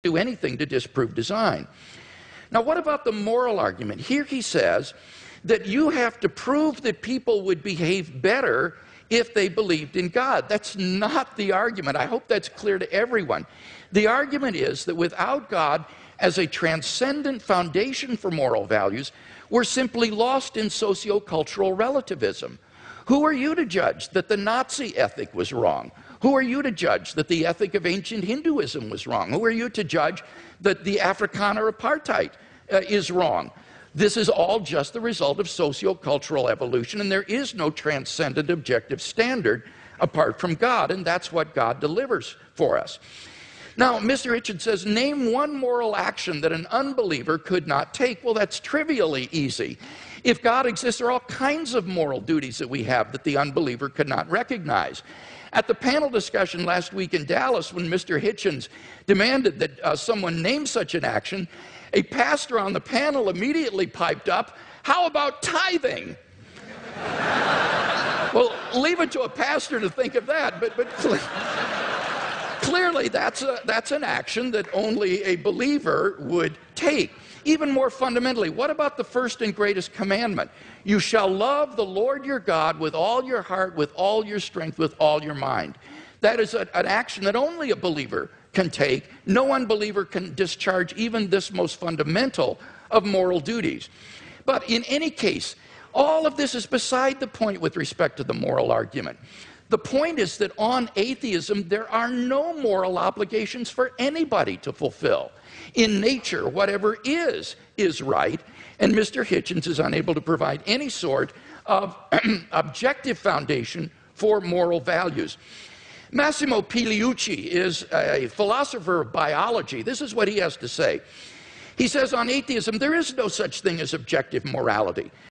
do anything to disprove design. Now, what about the moral argument? Here he says that you have to prove that people would behave better if they believed in God. That's not the argument. I hope that's clear to everyone. The argument is that without God as a transcendent foundation for moral values, we're simply lost in sociocultural relativism. Who are you to judge that the Nazi ethic was wrong? Who are you to judge that the ethic of ancient Hinduism was wrong? Who are you to judge that the Afrikaner apartheid is wrong? This is all just the result of sociocultural evolution, and there is no transcendent objective standard apart from God, and that's what God delivers for us. Now, Mr. Hitchens says, name one moral action that an unbeliever could not take. Well, that's trivially easy. If God exists, there are all kinds of moral duties that we have that the unbeliever could not recognize. At the panel discussion last week in Dallas, when Mr. Hitchens demanded that someone name such an action, a pastor on the panel immediately piped up, "How about tithing?" Well, leave it to a pastor to think of that, but clearly that's an action that only a believer would take. Even more fundamentally, what about the first and greatest commandment? You shall love the Lord your God with all your heart, with all your strength, with all your mind. That is an action that only a believer can take. No unbeliever can discharge even this most fundamental of moral duties. But in any case, all of this is beside the point with respect to the moral argument. The point is that on atheism, there are no moral obligations for anybody to fulfill. In nature, whatever is right, and Mr. Hitchens is unable to provide any sort of objective foundation for moral values. Massimo Pigliucci is a philosopher of biology. This is what he has to say. He says, on atheism, there is no such thing as objective morality.